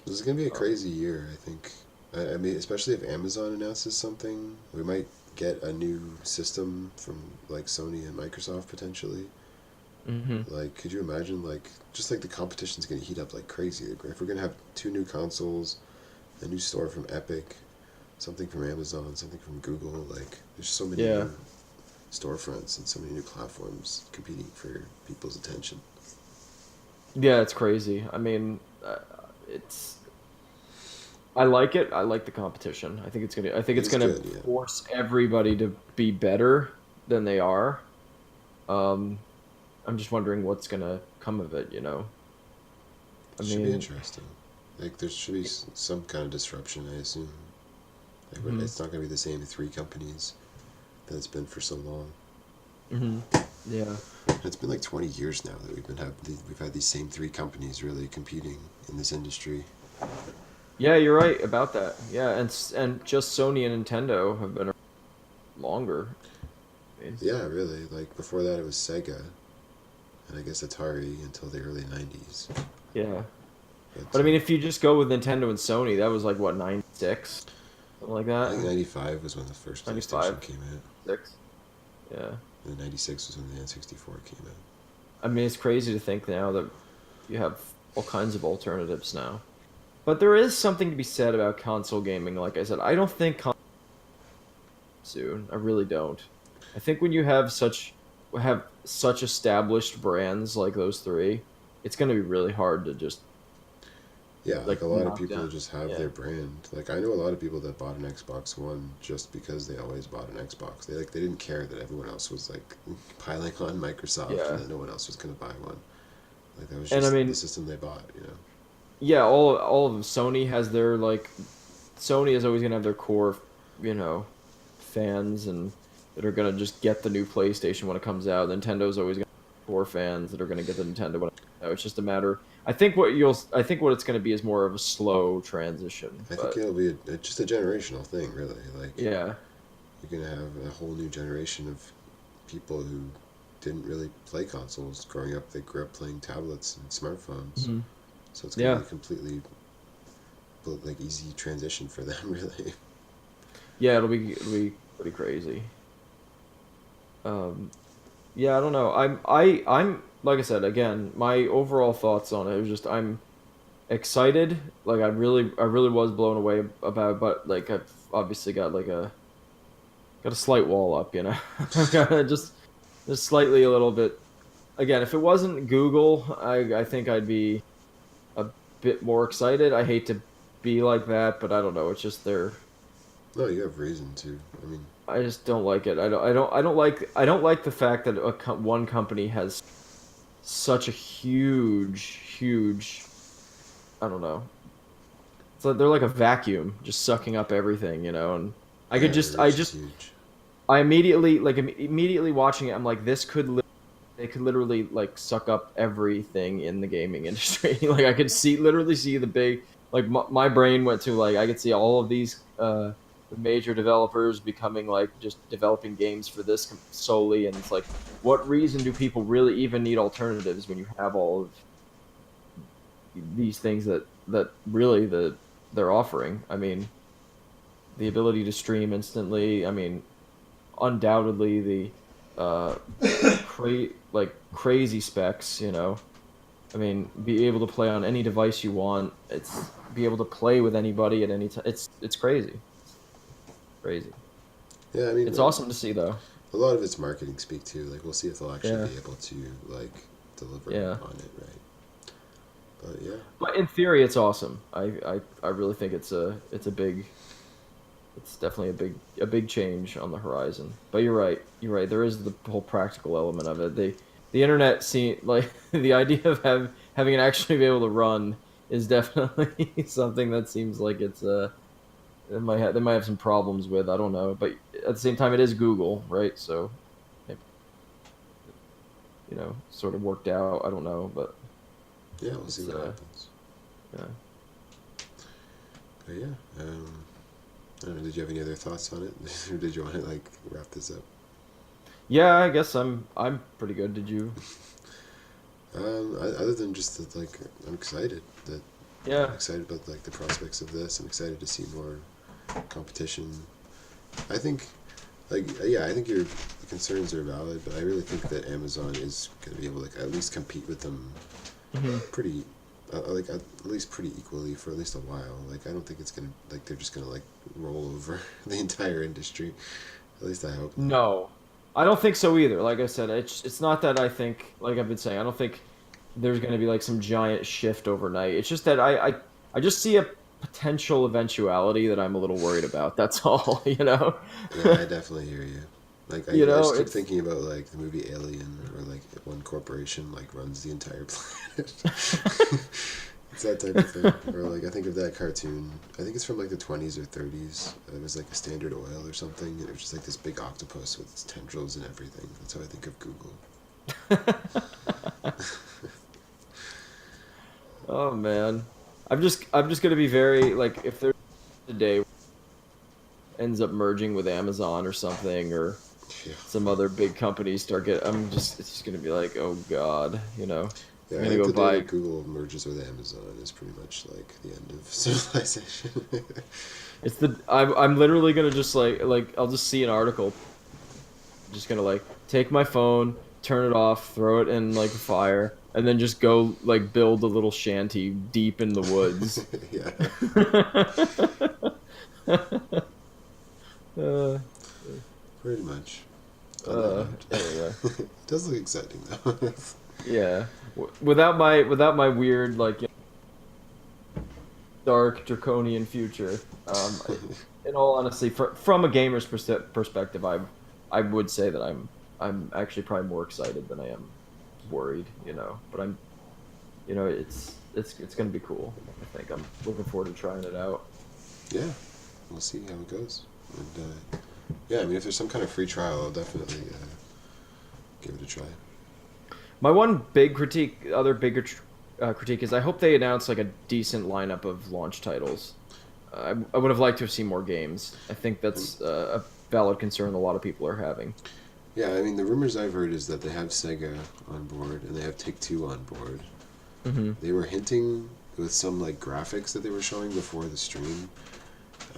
this is gonna be a um, crazy year. I think. I mean, especially if Amazon announces something, we might get a new system from like Sony and Microsoft potentially. hmm Like, could you imagine like just like the competition's gonna heat up like crazy? Like, if we're gonna have two new consoles, a new store from Epic, something from Amazon, something from Google, like there's so many yeah, new storefronts and so many new platforms competing for people's attention. yeah, it's crazy. I mean, it's I like it. I like the competition. I think It it's is gonna good, yeah. force everybody to be better than they are. Um, I'm just wondering what's gonna come of it. I It should be mean, interesting. Like there should be some kind of disruption, I assume. Like hmm it's not gonna be the same three companies that it's been for so long. hmm yeah. It's been like 20 years now that we've had these same three companies really competing in this industry. Yeah, you're right about that. Yeah, and just Sony and Nintendo have been around longer. I mean, Yeah, really. Like before that, it was Sega, and I guess Atari until the early 90s. yeah, But but I mean, if you just go with Nintendo and Sony, that was like what 96, something like I that. think 95 was when the first 95, PlayStation came out, 6. Yeah, and 96 was when the N64 came out. I mean, it's crazy to think now that you have all kinds of alternatives now. But there is something to be said about console gaming. Like I said, I don't think soon. I really don't. I think when you have such established brands like those three, it's going to be really hard to just Yeah, like a like lot of knock people down. just have Yeah. their brand. Like I know a lot of people that bought an Xbox One just because they always bought an Xbox. They didn't care that everyone else was like piling on Microsoft and Yeah. that no one else was gonna buy one. Like that was And I just the mean, system they bought. yeah, all of them. Sony has their like Sony is always going to have their core, you know, fans and that are going to just get the new PlayStation when it comes out. Nintendo's always going to have core fans that are going to get the Nintendo when it comes out. It's just a matter. I think what it's going to be is more of a slow transition, I think but it'll be just a generational thing, really. Like yeah. you're gonna have a whole new generation of people who didn't really play consoles growing up. They grew up playing tablets and smartphones, hmm so it's gonna be Yeah. a completely like easy transition for them, really. Yeah, it'll be pretty crazy. Um yeah, I don't know. I'm like I said again, my overall thoughts on it is just I'm excited. Like I really was blown away about it, but like I've obviously got like a got a slight wall up, you know. just just slightly a little bit. Again, if it wasn't Google, I think I'd be a bit more excited. I hate to be like that, but I don't know. It's just they're. No, you have reason to. I mean, I just don't like it. I don't like the fact that one company has such a huge. I don't know. It's like they're like a vacuum, just sucking up everything, you know. And I could yeah, just, their reach is huge. I immediately like immediately watching it. I'm like, this could they could literally like suck up everything in the gaming industry. Like I could literally see the big like my brain went to like I could see all of these the major developers becoming like just developing games for this solely, and it's like, what reason do people really even need alternatives when you have all of these things that really they're offering? I mean, the ability to stream instantly. I mean, undoubtedly the crazy specs, you know. I mean, be able to play on any device you want. It's be able to play with anybody at any time. It's crazy. Crazy. Yeah, I mean, It's awesome to see though. a lot of it's marketing speak too. Like, we'll see if they'll Yeah. actually be able to like deliver Yeah. on it, right? But yeah, But in theory it's awesome. I really think it's a big it's definitely a big change on the horizon. But you're right. You're right. There is the whole practical element of it. The internet scene, like the idea of having it actually be able to run is definitely something that seems like they might have some problems with. I don't know, but at the same time, it is Google, right? So, it, you know, sort of worked out. I don't know, but yeah, we'll see it's what happens. yeah. But yeah, I don't know. Did you have any other thoughts on it, or did you want to like wrap this up? Yeah, I guess I'm pretty good. Did you? Other than just that, like, I'm excited that I'm Yeah. excited about like the prospects of this. I'm excited to see more competition. I think, like, yeah, I think your concerns are valid, but I really think that Amazon is going to be able to like, at least compete with them Hmm. pretty, like at least pretty equally for at least a while. Like, I don't think it's gonna like they're just gonna like roll over the entire industry. At least I hope not. No, I don't think so either. Like I said, it's not that I think, like I've been saying, I don't think there's going to be like some giant shift overnight. It's just that I just see a potential eventuality that I'm a little worried about. That's all, you know. Yeah, I definitely hear you. Like, You I know, just keep it's thinking about like the movie Alien, or like one corporation like runs the entire planet. It's that type of thing. Or like I think of that cartoon. I think it's from like the 20s or 30s. It was like a Standard Oil or something, and it was just like this big octopus with its tendrils and everything. That's how I think of Google. oh man, I'm just gonna be very like if there's a day where it ends up merging with Amazon or something or Yeah. some other big companies start get it's just gonna be like, oh god, you know. Yeah, I'm I gonna think go the day buy. that Google merges with Amazon is pretty much like the end of civilization. It's the I'm literally gonna just like I'll just see an article. Just gonna like take my phone, turn it off, throw it in like a fire, and then just go like build a little shanty deep in the woods. Yeah, uh, pretty much. On that note, anyway, it does look exciting though. yeah. Without my weird like dark draconian future. In all honesty, from a gamer's perspective, I would say that I'm actually probably more excited than I am worried. You know, but I'm you know it's gonna be cool. I think I'm looking forward to trying it out. Yeah, we'll see how it goes. And yeah, I mean, if there's some kind of free trial, I'll definitely give it a try. My one big other bigger critique is I hope they announce like a decent lineup of launch titles. I would have liked to have seen more games. I think that's a valid concern a lot of people are having. Yeah, I mean, the rumors I've heard is that they have Sega on board and they have Take-Two on board. Hmm. They were hinting with some like graphics that they were showing before the stream.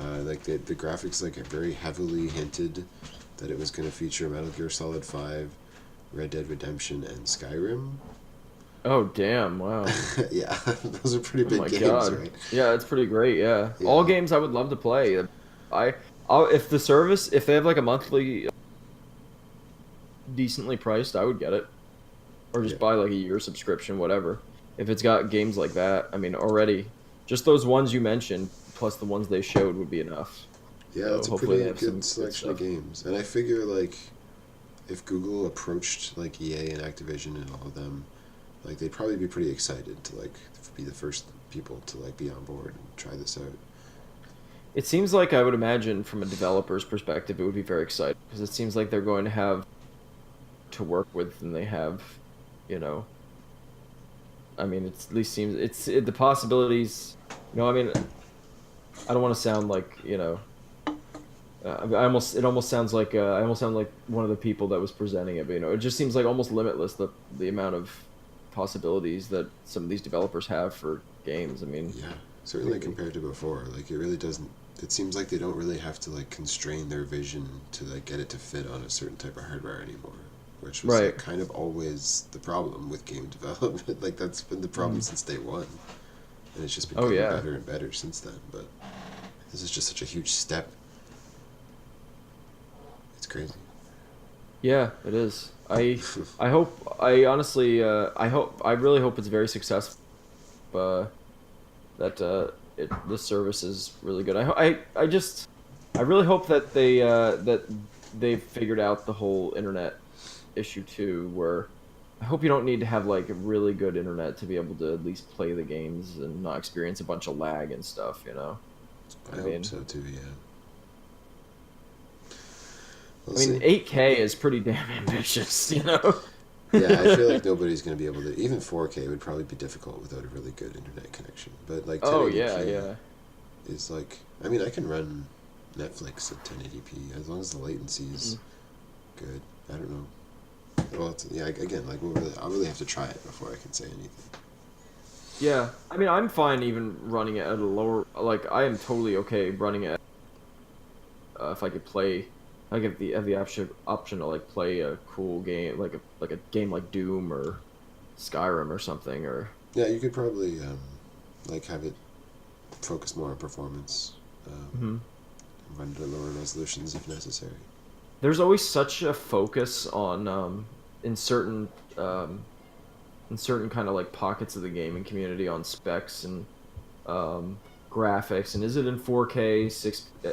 Like the graphics like very heavily hinted that it was going to feature Metal Gear Solid 5, Red Dead Redemption, and Skyrim. Oh damn! Wow. Yeah, those are pretty Oh big my games, god. right? Yeah, it's pretty great. Yeah, all Yeah. games I would love to play. I If the service, if they have like a monthly decently priced, I would get it, or Yeah. just buy like a year subscription, whatever. If it's got games like that, I mean, already just those ones you mentioned plus the ones they showed would be enough. Yeah, So it's a hopefully they pretty have good some good selection of stuff. games. And I figure like if Google approached like EA and Activision and all of them, like they'd probably be pretty excited to like be the first people to like be on board and try this out. It seems like I would imagine from a developer's perspective, it would be very exciting because it seems like they're going to have to work with than they have, you know. I mean, it at least seems the possibilities. I mean, I don't want to sound like I almost it almost sounds like I almost sound like one of the people that was presenting it, but it just seems like almost limitless the amount of possibilities that some of these developers have for games. I mean, Yeah, certainly crazy. compared to before, like it really doesn't. It seems like they don't really have to like constrain their vision to like get it to fit on a certain type of hardware anymore, which was Right. like kind of always the problem with game development. Like that's been the problem Mhm. since day one, and it's just been Oh getting yeah. better and better since then. But this is just such a huge step. It's crazy. Yeah, it is. I hope I honestly I really hope it's very successful. Uh, that this service is really good. I just I really hope that that they've figured out the whole internet issue too, where I hope you don't need to have like a really good internet to be able to at least play the games and not experience a bunch of lag and stuff, you know. I I hope mean, so too. Yeah, we'll I mean see. 8K is pretty damn ambitious, you know. Yeah, I feel like nobody's going to be able to. Even 4K would probably be difficult without a really good internet connection. But like Oh yeah, 1080p yeah. is like. I mean, I can run Netflix at 1080p as long as the latency is Mhm. good. I don't know. Well, yeah. Again, like I'll really have to try it before I can say anything. Yeah, I mean, I'm fine even running it at a lower. Like, I am totally okay running it if I could play. I get the have the option to like play a cool game, like a game like Doom or Skyrim or something. Or Yeah, you could probably like have it focus more on performance, Mhm. run it at lower resolutions if necessary. There's always such a focus on in certain kind of like pockets of the gaming community on specs and um, graphics, and is it in 4K,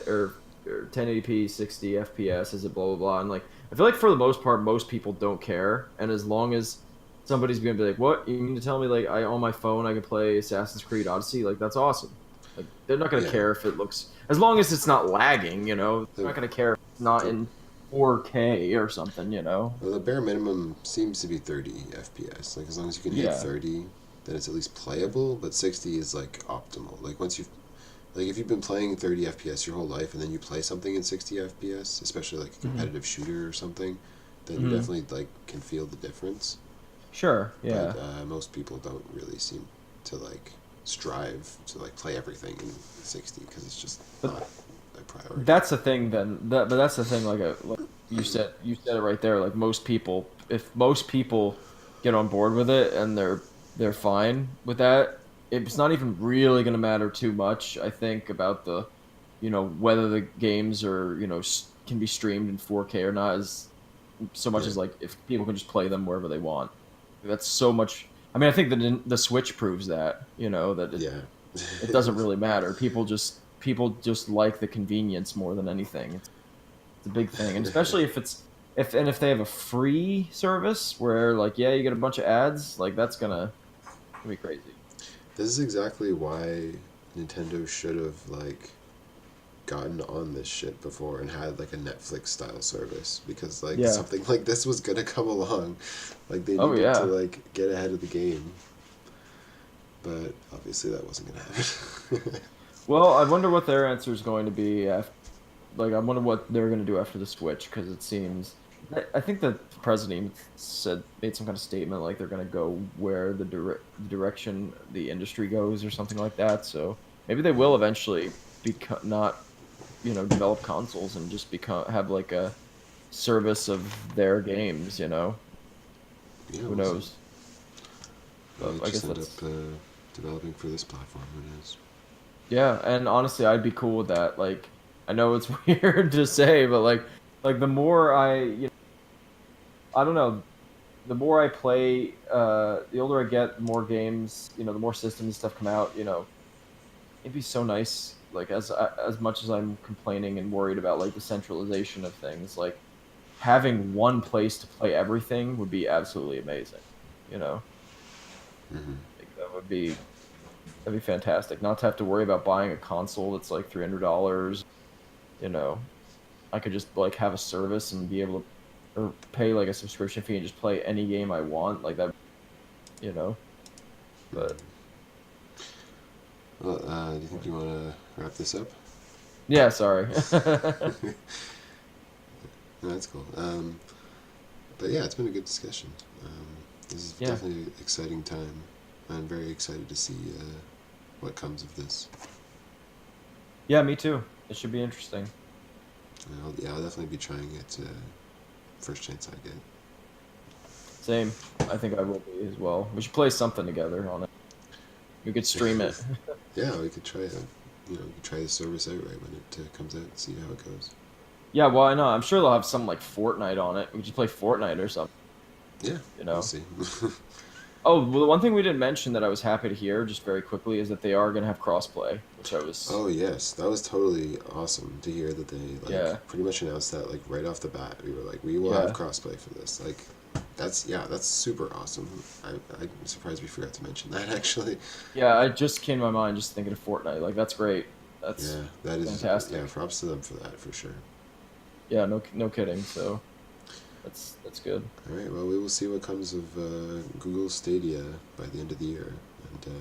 or 1080p, 60 FPS? Is it blah blah blah? And like, I feel like for the most part, most people don't care. And as long as somebody's gonna be like, "What you mean to tell me like I on my phone I can play Assassin's Creed Odyssey?" Like that's awesome. Like they're not gonna Yeah, care if it looks as long as it's not lagging. They're the not gonna care if it's not the in 4K or something. well, the bare minimum seems to be 30 FPS. Like as long as you can hit Yeah. 30, then it's at least playable. But 60 is like optimal. Like once you've like if you've been playing 30 FPS your whole life and then you play something in 60 FPS, especially like a Hmm. competitive shooter or something, then you Hmm. definitely like can feel the difference. Sure. But Yeah. most people don't really seem to like strive to like play everything in 60 because it's just But not a priority. that's the thing then. But that's the thing. Like you said it right there. Like most people, if most people get on board with it and they're fine with that, it's not even really going to matter too much. I think about the, whether the games are can be streamed in 4K or not is so much Yeah, as like if people can just play them wherever they want. That's so much. I mean, I think that the Switch proves that. That yeah. it doesn't really matter. People just like the convenience more than anything. It's a big thing, and especially if it's if they have a free service where like yeah you get a bunch of ads like that's gonna be crazy. This is exactly why Nintendo should have like gotten on this shit before and had like a Netflix style service because like Yeah. something like this was gonna come along. Like they Oh needed to yeah. like get ahead of the game, but obviously that wasn't gonna happen. Well, I wonder what their answer is going to be. Like I wonder what they're gonna do after the Switch because it seems. I think the president even made some kind of statement like they're gonna go where the direction the industry goes or something like that. So maybe they will eventually become not develop consoles and just become have like a service of their games. Yeah, Who we'll see. knows? But Might I just guess end up that's developing for this platform. Who knows? yeah. And honestly, I'd be cool with that. Like I know it's weird to say, but like the more I don't know, the more I play, the older I get, the more games, the more systems and stuff come out. It'd be so nice. Like as much as I'm complaining and worried about like the centralization of things, like having one place to play everything would be absolutely amazing. You know, Hmm. like that'd be fantastic. Not to have to worry about buying a console that's like $300. You know, I could just like have a service and be able to or pay like a subscription fee and just play any game I want. Like that, you know. But Well, do you think you want to wrap this up? yeah, sorry. No, that's cool. But yeah, it's been a good discussion. This is Yeah, definitely an exciting time. I'm very excited to see what comes of this. yeah, me too. It should be interesting. Yeah, I'll definitely be trying it first chance I get. Same. I think I will be as well. We should play something together on it. We could stream it. Yeah, we could try it. We could try the service out right when it comes out and see how it goes. Yeah, well, I know. I'm sure they'll have some like Fortnite on it. We could just play Fortnite or something. Yeah, You we'll know. see. Oh, well, the one thing we didn't mention that I was happy to hear, just very quickly, is that they are going to have crossplay, which I was, Oh yes, that was totally awesome to hear that they yeah, pretty much announced that like right off the bat. We were like, we will have yeah, crossplay for this. Like, that's super awesome. I'm surprised we forgot to mention that actually. yeah. I just came to my mind just thinking of Fortnite. Like that's great. That's Yeah, that is yeah. fantastic. Props to them for that for sure. Yeah, no kidding. So that's good. All right, well we will see what comes of Google Stadia by the end of the year. And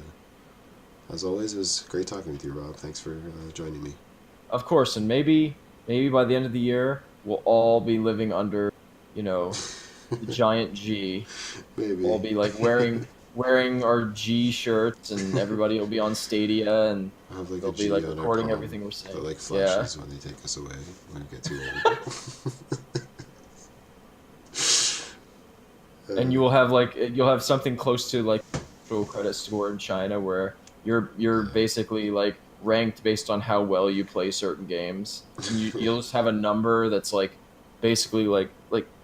as always, it was great talking with you, Rob. Thanks for joining me. Of course, and maybe by the end of the year we'll all be living under, you know, the giant G. We'll all Maybe. be like wearing our G shirts, and everybody will be on Stadia, and I'll have like a they'll be G like on our recording palm everything we're that saying. like Yeah, flashes when they take us away when we get too old. and uh, you will have like you'll have something close to like actual credit score in China where you're yeah. basically like ranked based on how well you play certain games, and you'll just have a number that's like basically like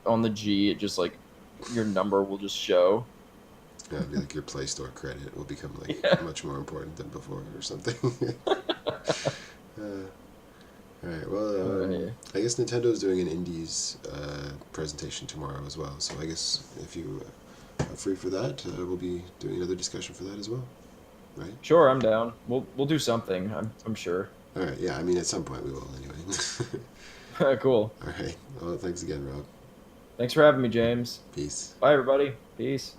on the G. It just like your number will just show. Yeah, it'd be like your Play Store credit will become like Yeah. much more important than before or something. uh, all right. All Well, right. I guess Nintendo's doing an Indies presentation tomorrow as well. So I guess if you are free for that, we'll be doing another discussion for that as well, right? Sure, I'm down. We'll do something. I'm sure. All right. Yeah. I mean, at some point we will anyway. Cool. All right. Well, thanks again, Rob. Thanks for having me, James. Peace. Bye, everybody. Peace.